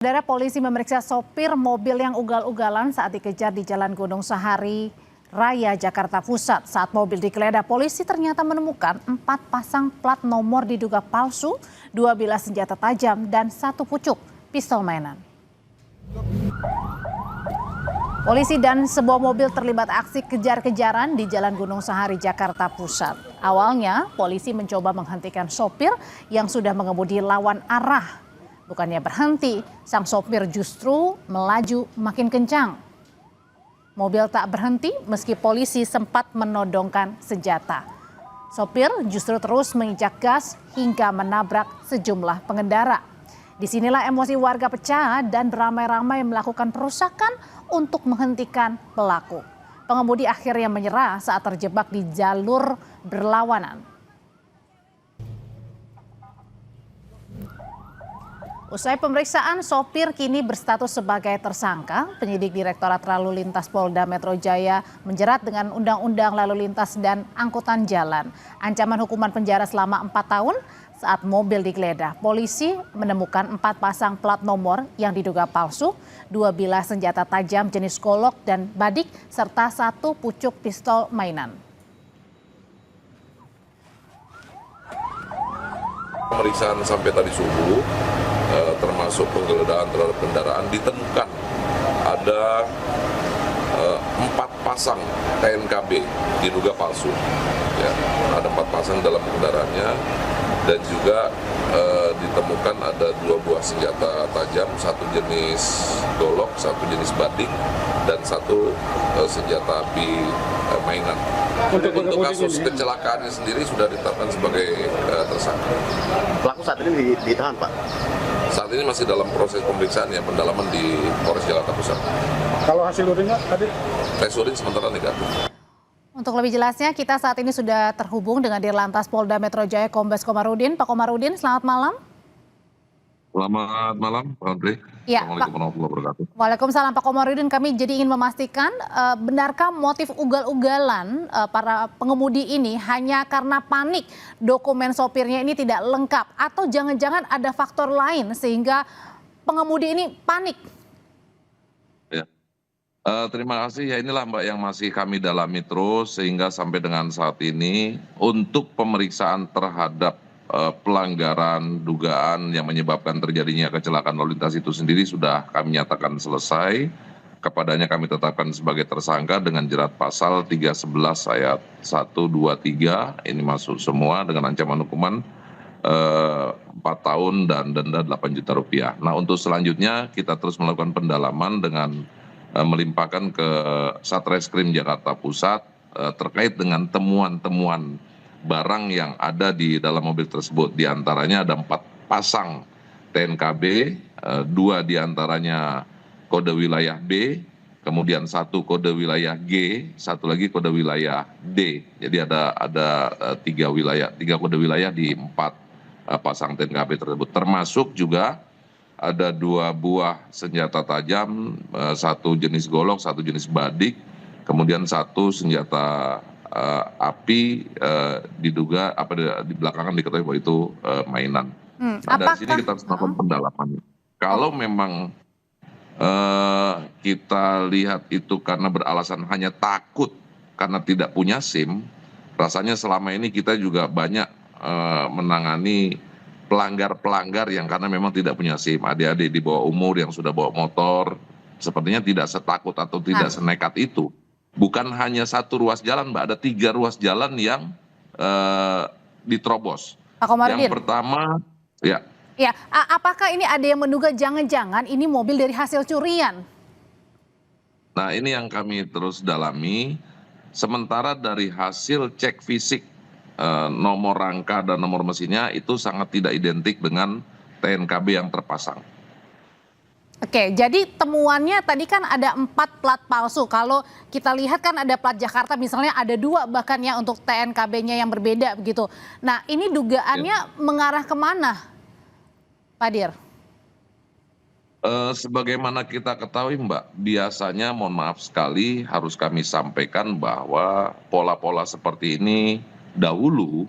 Saudara, polisi memeriksa sopir mobil yang ugal-ugalan saat dikejar di Jalan Gunung Sahari Raya, Jakarta Pusat. Saat mobil digeledah, polisi ternyata menemukan 4 pasang plat nomor diduga palsu, 2 bilah senjata tajam, dan 1 pucuk pistol mainan. Polisi dan sebuah mobil terlibat aksi kejar-kejaran di Jalan Gunung Sahari, Jakarta Pusat. Awalnya, polisi mencoba menghentikan sopir yang sudah mengemudi lawan arah. Bukannya berhenti, sang sopir justru melaju makin kencang. Mobil tak berhenti meski polisi sempat menodongkan senjata. Sopir justru terus menginjak gas hingga menabrak sejumlah pengendara. Disinilah emosi warga pecah dan beramai-ramai melakukan perusakan untuk menghentikan pelaku. Pengemudi akhirnya menyerah saat terjebak di jalur berlawanan. Usai pemeriksaan, sopir kini berstatus sebagai tersangka. Penyidik Direktorat Lalu Lintas Polda Metro Jaya menjerat dengan Undang-Undang Lalu Lintas dan Angkutan Jalan. Ancaman hukuman penjara selama 4 tahun saat mobil digeledah. Polisi menemukan 4 pasang plat nomor yang diduga palsu, 2 bilah senjata tajam jenis golok dan badik, serta 1 pucuk pistol mainan. Pemeriksaan sampai tadi subuh, termasuk penggeledahan terhadap kendaraan, ditemukan ada 4 pasang TNKB diduga palsu. Ya, ada 4 pasang dalam kendaraannya, dan juga ditemukan ada 2 buah senjata tajam, 1 jenis golok, 1 jenis badik, dan 1 senjata api mainan. Untuk kasus kecelakaannya sendiri sudah ditetapkan sebagai tersangka. Pelaku saat ini ditahan, Pak? Saat ini masih dalam proses pemeriksaan ya, pendalaman di Polres Jakarta Pusat. Kalau hasil urinnya tadi? Tes urin sementara negatif. Untuk lebih jelasnya, kita saat ini sudah terhubung dengan Dirlantas Polda Metro Jaya, Kombes Komarudin. Pak Komarudin, selamat malam. Selamat malam, Pak Andre. Ya, Assalamualaikum warahmatullahi wabarakatuh. Waalaikumsalam, Pak Komarudin. Kami jadi ingin memastikan, benarkah motif ugal-ugalan para pengemudi ini hanya karena panik dokumen sopirnya ini tidak lengkap, atau jangan-jangan ada faktor lain sehingga pengemudi ini panik? Ya. Terima kasih. Ya, inilah Mbak yang masih kami dalami terus sehingga sampai dengan saat ini untuk pemeriksaan terhadap pelanggaran dugaan yang menyebabkan terjadinya kecelakaan lalu lintas itu sendiri sudah kami nyatakan selesai. Kepadanya kami tetapkan sebagai tersangka dengan jerat pasal 311 ayat 1, 2, 3. Ini masuk semua dengan ancaman hukuman 4 tahun dan denda 8 juta rupiah. Nah, untuk selanjutnya kita terus melakukan pendalaman dengan melimpahkan ke Satreskrim Jakarta Pusat terkait dengan temuan-temuan barang yang ada di dalam mobil tersebut. Di antaranya ada 4 pasang TNKB, 2 diantaranya kode wilayah B, kemudian 1 kode wilayah G, 1 lagi kode wilayah D. Jadi ada 3 kode wilayah di 4 pasang TNKB tersebut. Termasuk juga ada 2 buah senjata tajam, 1 jenis golok, 1 jenis badik, kemudian 1 senjata api, diduga di belakangan diketahui bahwa itu mainan. Nah, dari sini kita harus melakukan pendalaman. Kalau memang kita lihat itu karena beralasan hanya takut karena tidak punya SIM, rasanya selama ini kita juga banyak menangani pelanggar-pelanggar yang karena memang tidak punya SIM. Adik-adik di bawah umur yang sudah bawa motor sepertinya tidak setakut atau tidak senekat itu. Bukan hanya 1 ruas jalan, Mbak, ada 3 ruas jalan yang diterobos. Pak Komarudin. Yang pertama, ya. Ya, apakah ini ada yang menduga jangan-jangan ini mobil dari hasil curian? Nah, ini yang kami terus dalami. Sementara dari hasil cek fisik nomor rangka dan nomor mesinnya itu sangat tidak identik dengan TNKB yang terpasang. Oke, jadi temuannya tadi kan ada 4 plat palsu. Kalau kita lihat kan ada plat Jakarta misalnya ada 2 bahkan ya untuk TNKB-nya yang berbeda begitu. Nah, ini dugaannya mengarah kemana, Pak Dir? Sebagaimana kita ketahui, Mbak, biasanya mohon maaf sekali harus kami sampaikan bahwa pola-pola seperti ini dahulu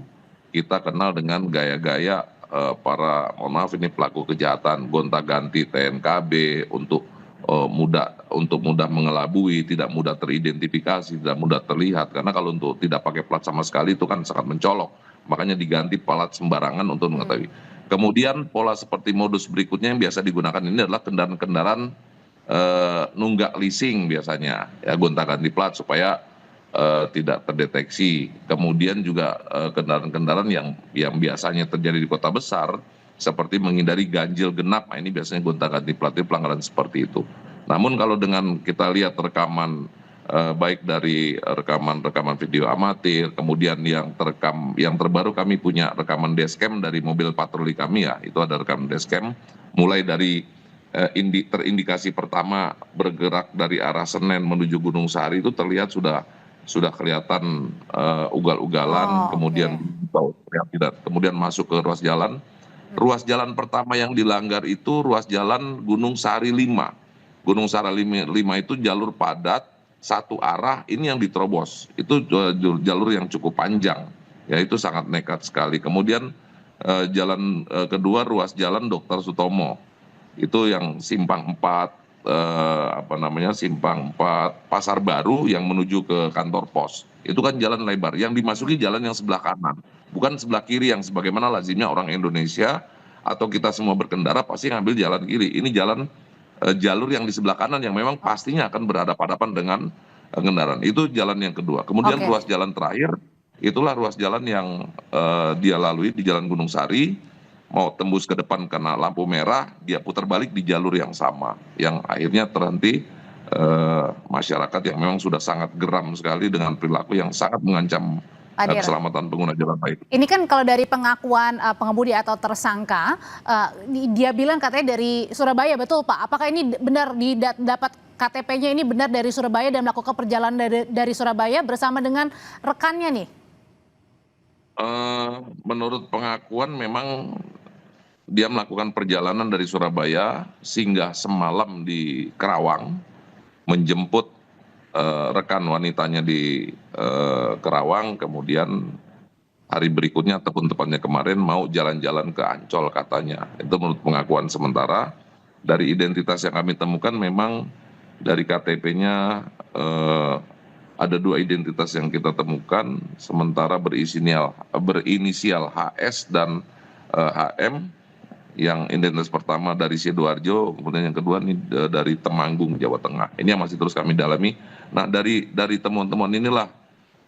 kita kenal dengan gaya-gaya mohon maaf ini pelaku kejahatan gonta-ganti TNKB untuk mudah mengelabui, tidak mudah teridentifikasi, tidak mudah terlihat. Karena kalau untuk tidak pakai plat sama sekali itu kan sangat mencolok. Makanya diganti plat sembarangan untuk mengetahui. Kemudian pola seperti modus berikutnya yang biasa digunakan ini adalah kendaraan-kendaraan nunggak leasing biasanya, ya gonta-ganti plat supaya tidak terdeteksi. Kemudian juga kendaraan-kendaraan yang biasanya terjadi di kota besar seperti menghindari ganjil genap. Nah, ini biasanya gonta-ganti plat, itu pelanggaran seperti itu. Namun kalau dengan kita lihat rekaman baik dari rekaman video amatir, kemudian yang terbaru kami punya rekaman dashcam dari mobil patroli kami, ya itu ada rekaman dashcam mulai dari terindikasi pertama bergerak dari arah Senen menuju Gunung Sahari itu terlihat sudah kelihatan ugal-ugalan, kemudian kemudian masuk ke ruas jalan. Ruas jalan pertama yang dilanggar itu ruas jalan Gunung Sahari 5. Gunung Sahari 5 itu jalur padat satu arah, ini yang diterobos. Itu jalur yang cukup panjang, ya itu sangat nekat sekali. Kemudian jalan kedua ruas jalan Dr. Sutomo. Itu yang simpang 4 simpang 4 Pasar Baru yang menuju ke kantor pos. Itu kan jalan lebar, yang dimasuki jalan yang sebelah kanan, bukan sebelah kiri yang sebagaimana lazimnya orang Indonesia atau kita semua berkendara pasti ngambil jalan kiri. Ini jalur yang di sebelah kanan yang memang pastinya akan berhadapan-hadapan dengan kendaraan. Itu jalan yang kedua. Kemudian ruas jalan terakhir, itulah ruas jalan yang dia lalui di Jalan Gunung Sari, mau tembus ke depan karena lampu merah, dia putar balik di jalur yang sama, yang akhirnya terhenti masyarakat yang memang sudah sangat geram sekali dengan perilaku yang sangat mengancam keselamatan pengguna jalan baik. Ini kan kalau dari pengakuan pengemudi atau tersangka, dia bilang katanya dari Surabaya, betul Pak? Apakah ini benar dapat KTP-nya ini benar dari Surabaya dan melakukan perjalanan dari Surabaya bersama dengan rekannya nih? Menurut pengakuan memang dia melakukan perjalanan dari Surabaya singgah semalam di Kerawang, menjemput rekan wanitanya di Kerawang, kemudian hari berikutnya ataupun tepatnya kemarin mau jalan-jalan ke Ancol katanya. Itu menurut pengakuan sementara. Dari identitas yang kami temukan memang dari KTP-nya ada 2 identitas yang kita temukan, sementara berinisial HS dan HM. Yang identitas pertama dari Sidoarjo, kemudian yang kedua ini dari Temanggung, Jawa Tengah. Ini yang masih terus kami dalami. Nah, dari temuan-temuan inilah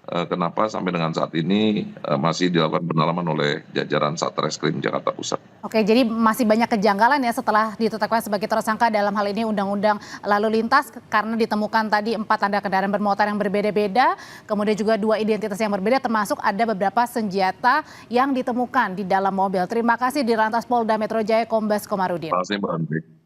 kenapa sampai dengan saat ini masih dilakukan pendalaman oleh jajaran Satreskrim Jakarta Pusat. Oke, jadi masih banyak kejanggalan ya setelah ditetapkan sebagai tersangka dalam hal ini Undang-Undang Lalu Lintas, karena ditemukan tadi 4 tanda kendaraan bermotor yang berbeda-beda, kemudian juga 2 identitas yang berbeda, termasuk ada beberapa senjata yang ditemukan di dalam mobil. Terima kasih Dirlantas Polda Metro Jaya Kombes Komarudin. Terima kasih Mbak Andri.